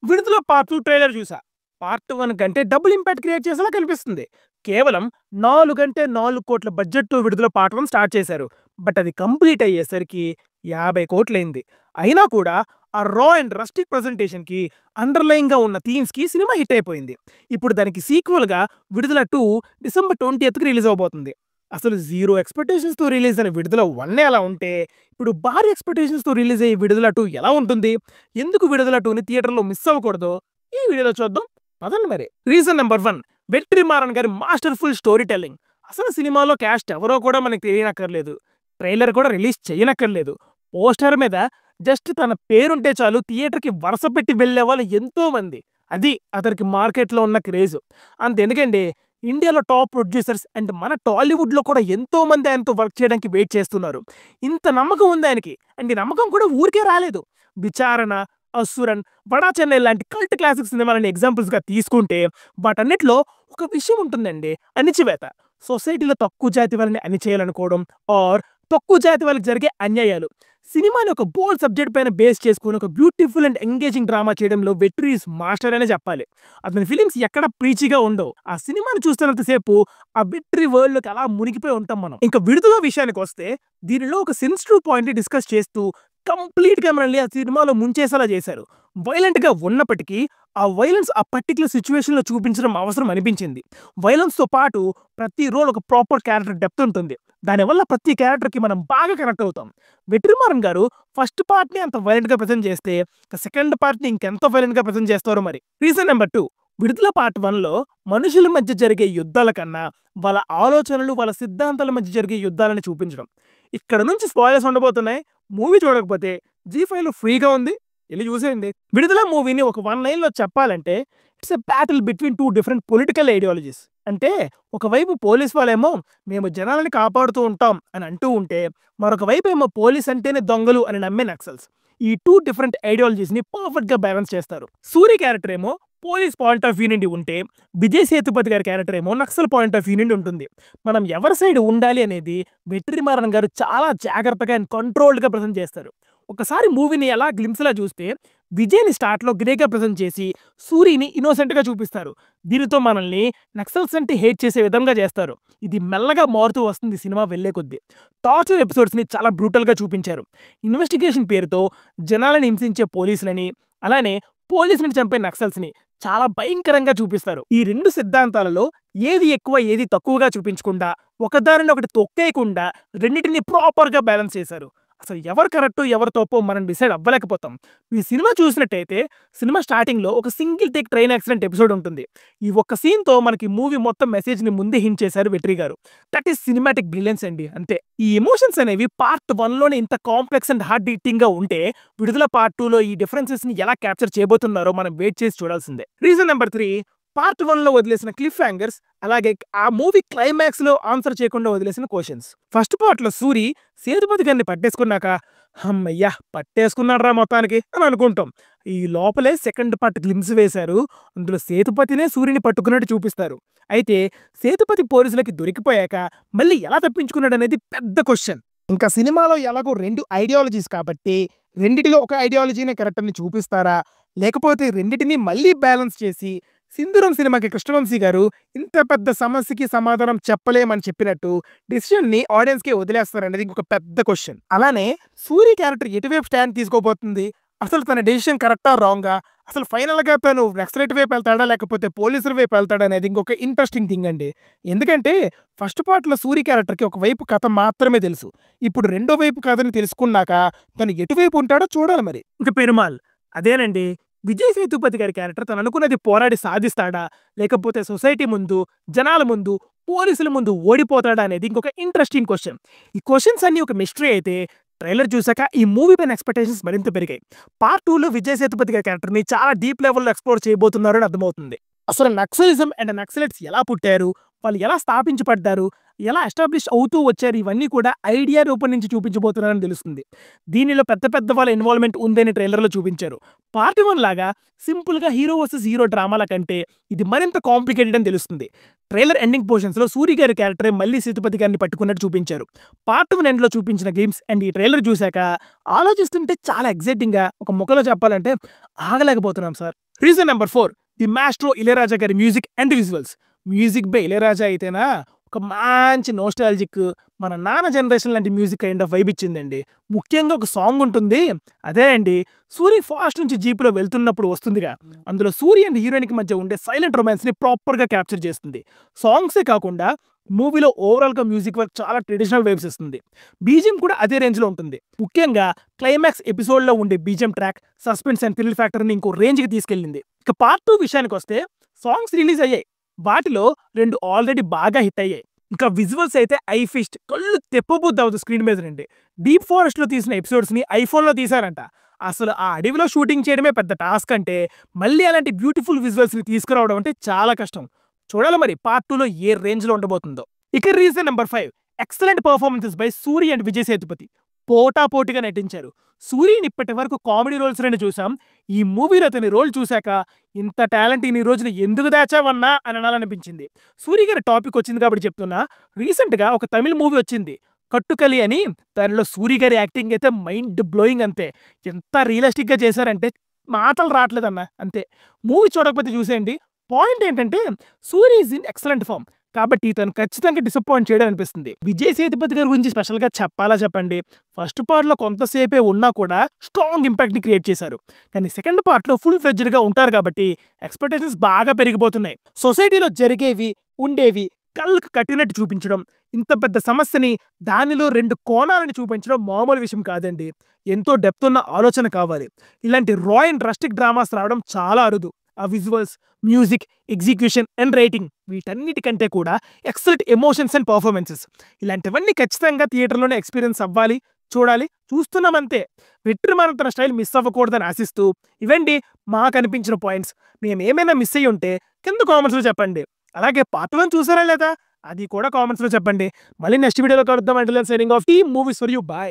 విడుదల part 2 trailer చూసా. Part 1 కంటే డబుల్ ఇంపాక్ట్ క్రియేట్ చేసేలా కనిపిస్తుంది. కేవలం 4 కోట్ల బడ్జెట్‌తో విడుదల పార్ట్ 1 స్టార్ట్ చేశారు. బట్ అది కంప్లీట్ అయ్యేసరికి 50 కోట్లయింది. అయినా కూడా ఆ రా అండ్ రస్టిక్ ప్రెజెంటేషన్‌కి, అండర్‌లయింగ్‌గా ఉన్న థీమ్స్‌కి సినిమా హిట్ అయిపోయింది. ఇప్పుడు దానికి సీక్వెల్‌గా విడుదల 2 డిసెంబర్ 20కి రిలీజ్ అవబోతుంది. అసలు 0 ఎక్స్‌పెక్టేషన్స్‌తో రిలీజ్ అయిన విడుదల 1 అలా ఉంటే, ఇప్పుడు భారీ ఎక్స్‌పెక్టేషన్స్‌తో రిలీజ్ అయ్యే విడుదల 2 ఎలా ఉంటుంది? ఎందుకు విడుదల 2ని థియేటర్‌లో మిస్ అవ్వకూడదో ఈ వీడియోలో చూద్దాం. పదండి మరి. రీజన్ నంబర్ 1, వెట్రిమారన్ గారి మాస్టర్‌ఫుల్ స్టోరీ టెల్లింగ్. అసలు సినిమాలో క్యాస్ట్ ఎవరో కూడా మనకు తెలియనక్కర్లేదు. ట్రైలర్ కూడా రిలీజ్ చేయనక్కర్లేదు. పోస్టర్ మీద జస్ట్ తన పేరుంటే చాలు థియేటర్‌కి వరుస పెట్టి వెళ్ళేవాళ్ళు ఎంతో మంది. అది అతనికి మార్కెట్‌లో ఉన్న క్రేజ్. అంతెందుకండి, ఇండియాలో టాప్ ప్రొడ్యూసర్స్ అండ్ మన టాలీవుడ్‌లో కూడా ఎంతో మంది ఆయనతో వర్క్ చేయడానికి వెయిట్ చేస్తున్నారు. ఇంత నమ్మకం ఉంది ఆయనకి. అండ్ ఈ నమ్మకం కూడా ఊరికే రాలేదు. 'విచారణ', 'అసురన్', 'బడా చెన్నై' లాంటి కల్ట్ క్లాసిక్ సినిమాలని ఎగ్జాంపుల్స్‌గా తీసుకుంటే వాటన్నిటిలో ఒక విషయం ఉంటుందండి, అణిచివేత. సొసైటీలో తక్కువ జాతి వాళ్ళని అణిచేయాలనుకోవడం ఆర్ తక్కువ జాతి వాళ్ళకి జరిగే అన్యాయాలు. సినిమాని ఒక బోల్డ్ సబ్జెక్ట్ పైన బేస్ చేసుకొని ఒక బ్యూటిఫుల్ అండ్ ఎంగేజింగ్ డ్రామా చేయడంలో వెట్రి ఈస్ మాస్టర్ అనే చెప్పాలి. అతని ఫిలిమ్స్ ఎక్కడ ప్రీచిగా ఉండవు. ఆ సినిమాని చూస్తున్నంత సేపు ఆ వెట్రి వరల్డ్‌లోకి అలా మునిగిపోయి ఉంటాం మనం. ఇంకా విడుదల విషయానికి వస్తే, దీనిలో ఒక సెన్సిటివ్ పాయింట్‌ని డిస్కస్ చేస్తూ కంప్లీట్‌గా మనల్ని ఆ సినిమాలో ముంచేసేలా చేశారు. వైలెంట్‌గా ఉన్నప్పటికీ ఆ వైలెన్స్ ఆ పర్టిక్యులర్ సిట్యుయేషన్‌లో చూపించడం అవసరం అనిపించింది. వైలెన్స్‌తో పాటు ప్రతి రోల్ ఒక ప్రాపర్ క్యారెక్టర్ డెప్త్ ఉంటుంది. దానివల్ల ప్రతి క్యారెక్టర్‌కి మనం బాగా కనెక్ట్ అవుతాం. వెట్రిమారన్ గారు ఫస్ట్ పార్ట్‌ని అంత వైలెంట్‌గా ప్రెజెంట్ చేస్తే, సెకండ్ పార్ట్‌ని ఇంకెంత వైలెంట్‌గా ప్రెజెంట్ చేస్తారో మరి. రీజన్ నంబర్ 2, విడుదల పార్ట్ 1లో మనుషుల మధ్య జరిగే యుద్ధాల కన్నా వాళ్ళ ఆలోచనలు, వాళ్ళ సిద్ధాంతాల మధ్య జరిగే యుద్ధాలని చూపించడం. ఇక్కడ నుంచి స్పాయిలర్స్ ఉండబోతున్నాయి. మూవీ చూడకపోతే జీ5లో ఫ్రీగా ఉంది, ఎళ్లి చూసేయండి. విడుదల మూవీని ఒక 1 లైన్‌లో చెప్పాలంటే, it's a battle between 2 different political ideologies. అంటే ఒకవైపు పోలీస్ వాళ్ళేమో మేము జనాలని కాపాడుతూ ఉంటాం అని అంటూ ఉంటే, మరొక వైపేమో పోలీస్ అంటేనే దొంగలు అని నమ్మే నక్సల్స్. ఈ 2 డిఫరెంట్ ఐడియాలజీస్‌ని పర్ఫెక్ట్‌గా బ్యాలెన్స్ చేస్తారు. సూరి క్యారెక్టర్ ఏమో పోలీస్ పాయింట్ ఆఫ్ వ్యూ నుండి ఉంటే, విజయ్ సేతుపతి గారి క్యారెక్టర్ ఏమో నక్సల్ పాయింట్ ఆఫ్ వ్యూ నుండి ఉంటుంది. మనం ఎవరి సైడ్ ఉండాలి అనేది వెట్రిమారన్ గారు చాలా జాగ్రత్తగా అండ్ కంట్రోల్డ్‌గా ప్రెజెంట్ చేస్తారు. ఒకసారి మూవీని అలా గ్లింప్స్‌లా చూస్తే, విజయ్‌ని స్టార్ట్‌లో గ్రేగా ప్రెజెంట్ చేసి, సూరిని ఇన్నోసెంట్‌గా చూపిస్తారు. దీనితో మనల్ని నక్సల్స్ అంటే హేట్ చేసే విధంగా చేస్తారు. ఇది మెల్లగా మారుతూ వస్తుంది సినిమా వెళ్ళే కొద్దీ. టార్చర్ ఎపిసోడ్స్‌ని చాలా బ్రూటల్‌గా చూపించారు. ఇన్వెస్టిగేషన్ పేరుతో జనాలను హింసించే పోలీసులని, అలానే పోలీసులని చంపే నక్సల్స్‌ని చాలా భయంకరంగా చూపిస్తారు. ఈ 2 సిద్ధాంతాలలో ఏది ఎక్కువ, ఏది తక్కువగా చూపించకుండా, ఒకదానిని ఒకటి తొక్కేయకుండా రెండిటిని ప్రాపర్‌గా బ్యాలెన్స్ చేశారు. అసలు ఎవరు కరెక్టో, ఎవరు తప్పో మనం డిసైడ్ అవ్వలేకపోతాం. ఈ సినిమా చూసినట్టయితే, సినిమా స్టార్టింగ్‌లో ఒక single take train accident episode ఉంటుంది. ఈ ఒక్క సీన్‌తో మనకి మూవీ మొత్తం మెసేజ్‌ని ముందే హింట్ చేశారు వెట్రి గారు. దట్ ఈస్ సినిమాటిక్ బ్రిలియన్స్ అండి, అంతే. ఈ ఎమోషన్స్ అనేవి పార్ట్ 1లోనే ఇంత కాంప్లెక్స్ అండ్ హార్ట్ బీటింగ్‌గా ఉంటే, విడుదల పార్ట్ 2లో ఈ డిఫరెన్సెస్‌ని ఎలా క్యాప్చర్ చేయబోతున్నారో మనం వెయిట్ చేసి చూడాల్సిందే. రీజన్ నంబర్ 3, పార్ట్ 1లో వదిలేసిన క్లిఫ్ హ్యాంగర్స్, అలాగే ఆ మూవీ క్లైమాక్స్‌లో ఆన్సర్ చేయకుండా వదిలేసిన క్వెషన్స్. ఫస్ట్ పార్ట్‌లో సూరి సేతుపతి గారిని పట్టేసుకున్నాక, హమ్మయ్య! పట్టేసుకున్నాడురా మొత్తానికి అని అనుకుంటాం. ఈ లోపలే సెకండ్ పార్ట్ గ్లింప్స్ వేశారు. అందులో సేతుపతినే సూరిని పట్టుకున్నట్టు చూపిస్తారు. అయితే సేతుపతి పోలీసులకి దొరికిపోయాక మళ్ళీ ఎలా తప్పించుకున్నాడనేది పెద్ద క్వెషన్. ఇంకా సినిమాలో ఎలాగో 2 ఐడియాలజీస్ కాబట్టి, రెండిటిలో ఒక ఐడియాలజీనే కరెక్ట్ అని చూపిస్తారా? లేకపోతే రెండిటిని మళ్ళీ బ్యాలెన్స్ చేసి, సింధూరం సినిమాకి కృష్ణవంశీ గారు ఇంత పెద్ద సమస్యకి సమాధానం చెప్పలేమని చెప్పినట్టు డిసిషన్‌ని ఆడియన్స్‌కే వదిలేస్తారనేది ఇంకొక పెద్ద క్వెషన్. అలానే సూరి క్యారెక్టర్ ఎటువైపు స్టాండ్ తీసుకోబోతుంది? అసలు తన డెసిషన్ కరెక్టా? రాంగా? అసలు ఫైనల్‌గా తను నక్సలైట్ వైపు వెళ్తాడా? లేకపోతే పోలీసుల వైపు వెళ్తాడా? అనేది ఇంకొక ఇంట్రెస్టింగ్ థింగ్ అండి. ఎందుకంటే ఫస్ట్ పార్ట్‌లో సూరి క్యారెక్టర్‌కి ఒక వైపు కథ మాత్రమే తెలుసు. ఇప్పుడు రెండో వైపు కథని తెలుసుకున్నాక తను ఎటువైపు ఉంటాడో చూడాలి మరి. ఇంక పెరుమాళ్ అదేనండి. విజయ్ సేతుపతి గారి క్యారెక్టర్ తను అనుకున్నది పోరాడి సాధిస్తాడా? లేకపోతే సొసైటీ ముందు, జనాల ముందు, పోలీసుల ముందు ఓడిపోతాడా? అనేది ఇంకొక ఇంట్రెస్టింగ్ క్వెషన్. ఈ క్వెషన్స్ అన్నీ ఒక మిస్టరీ అయితే, ట్రైలర్ చూసాక ఈ మూవీ పైన ఎక్స్‌పెక్టేషన్స్ మరింత పెరిగాయి. పార్ట్ 2లో విజయ్ సేతుపతి గారి క్యారెక్టర్‌ని చాలా డీప్ లెవెల్‌లో ఎక్స్‌ప్లోర్ చేయబోతున్నారని అర్థమవుతుంది. అసలు నక్సలిజం అండ్ నక్సలైట్స్ ఎలా పుట్టారు? వాళ్ళు ఎలా స్థాపించబడ్డారు, ఎలా ఎస్టాబ్లిష్ అవుతూ వచ్చారు, ఇవన్నీ కూడా ఐడియా రూపం నుంచి చూపించబోతున్నారని తెలుస్తుంది. దీనిలో పెద్ద పెద్ద వాళ్ళ ఇన్వాల్వ్‌మెంట్ ఉందని ట్రైలర్‌లో చూపించారు. పార్ట్ 1 లాగా సింపుల్‌గా హీరో వర్సెస్ హీరో డ్రామాల కంటే ఇది మరింత కాంప్లికేటెడ్ అని తెలుస్తుంది. ట్రైలర్ ఎండింగ్ పోర్షన్స్‌లో సూరి గారి క్యారెక్టరే మళ్ళీ సేతుపతి గారిని పట్టుకున్నట్టు చూపించారు. పార్ట్ 1 ఎండ్‌లో చూపించిన గేమ్స్ అండ్ ఈ ట్రైలర్ చూసాక ఆలోచిస్తుంటే చాలా ఎక్సైటింగ్‌గా ఒక ముక్కలో చెప్పాలంటే ఆగలేకపోతున్నాం sir. Reason number 4 the maestro Ilaiyaraaja గారి music and visuals. Music by Ilaiyaraaja అయితేనా ఒక మంచి నోస్టాల్జిక్ మన నాన్న జనరేషన్ లాంటి మ్యూజిక్ కైండ్ ఆఫ్ వైబ్ ఇచ్చిందండి. ముఖ్యంగా ఒక సాంగ్ ఉంటుంది. అదే అండి సూరి ఫాస్ట్ నుంచి జీప్‌లో వెళ్తున్నప్పుడు వస్తుందిగా. అందులో సూరి అండ్ హీరోయిన్‌కి మధ్య ఉండే సైలెంట్ రొమాన్స్‌ని ప్రాపర్‌గా క్యాప్చర్ చేస్తుంది. సాంగ్సే కాకుండా మూవీలో ఓవరాల్‌గా మ్యూజిక్ వర్క్ చాలా ట్రెడిషనల్ వైబ్స్ ఇస్తుంది. బీజీఎం కూడా అదే రేంజ్‌లో ఉంటుంది. ముఖ్యంగా క్లైమాక్స్ ఎపిసోడ్‌లో ఉండే BGM track suspense and thrill ఫ్యాక్టర్‌ని ఇంకో రేంజ్‌కి తీసుకెళ్ళింది. ఇక పార్ట్ 2 విషయానికొస్తే సాంగ్స్ రిలీజ్ అయ్యాయి. వాటిలో 2 ఆల్రెడీ బాగా హిట్ అయ్యాయి. ఇంకా విజువల్స్ అయితే ఐ ఫీస్ట్ కళ్ళు తెప్పబుద్ది అవుతుంది స్క్రీన్ మీద నుండి. డీప్ ఫారెస్ట్‌లో తీసిన ఎపిసోడ్స్‌ని ఐఫోన్‌లో తీశారంట. అసలు ఆ అడవిలో షూటింగ్ చేయడమే పెద్ద టాస్క్ అంటే మళ్ళీ అలాంటి బ్యూటిఫుల్ విజువల్స్‌ని తీసుకురావడం అంటే చాలా కష్టం. చూడాలి మరి పార్ట్ 2లో ఏ రేంజ్‌లో ఉండబోతుందో. ఇక reason number 5 excellent performances by Suri and Vijay Sethupathi. పోటాపోటీగా నటించారు. సూరిని ఇప్పటి వరకు కామెడీ రోల్స్‌లోనే చూసాం. ఈ మూవీలో అతని రోల్ చూసాక ఇంత టాలెంట్ ఇన్ని రోజులు ఎందుకు దాచావన్నా అని అనాలనిపించింది. సూరి గారి టాపిక్ వచ్చింది కాబట్టి చెప్తున్నా. రీసెంట్‌గా ఒక తమిళ్ మూవీ వచ్చింది. 'కట్టుకలి' అని. దానిలో సూరి గారి యాక్టింగ్ అయితే మైండ్ బ్లోయింగ్ అంతే. ఎంత రియలిస్టిక్‌గా చేశారంటే మాటలు రావట్లేదన్న అంతే. మూవీ చూడకపోతే చూసేయండి. పాయింట్ ఏంటంటే Suri is in excellent form. కాబట్టి తను ఖచ్చితంగా డిసప్పాయింట్ చేయడం అనిపిస్తుంది. విజయ్ సేతుపతి గారి గురించి స్పెషల్‌గా చెప్పాలా చెప్పండి. ఫస్ట్ పార్ట్‌లో కొంతసేపే ఉన్నా కూడా స్ట్రాంగ్ ఇంపాక్ట్‌ని క్రియేట్ చేశారు. కానీ సెకండ్ పార్ట్‌లో ఫుల్ ఫ్లెడ్జ్డ్‌గా ఉంటారు కాబట్టి ఎక్స్‌పెక్టేషన్స్ బాగా పెరిగిపోతున్నాయి. సొసైటీలో జరిగేవి, ఉండేవి కళ్ళకు కట్టినట్టు చూపించడం, ఇంత పెద్ద సమస్యని దానిలో 2 కోణాలను చూపించడం మామూలు విషయం కాదండి. ఎంతో డెప్త్ ఉన్న ఆలోచన కావాలి. ఇలాంటి రా అండ్ రస్టిక్ డ్రామాస్ రావడం చాలా అరుదు. ఆ visuals, music, execution and writing వీటన్నిటికంటే కూడా ఎక్సలెంట్ ఎమోషన్స్ అండ్ పర్ఫార్మెన్సెస్. ఇలాంటివన్నీ ఖచ్చితంగా థియేటర్‌లోనే ఎక్స్‌పీరియన్స్ అవ్వాలి, చూడాలి, చూస్తున్నామంతే. వెట్రిమారన్ తన స్టైల్ మిస్ అవ్వకూడదని ఆశిస్తూ ఇవండి మాకనిపించిన పాయింట్స్. మేమేమైనా మిస్ అయ్యి ఉంటే కింద కామెంట్స్‌లో చెప్పండి. అలాగే పార్ట్ 1 చూసారా లేదా? అది కూడా కామెంట్స్‌లో చెప్పండి. మళ్ళీ నెక్స్ట్ వీడియోలో కలుద్దాం. Until then signing off. Team movies for you. By.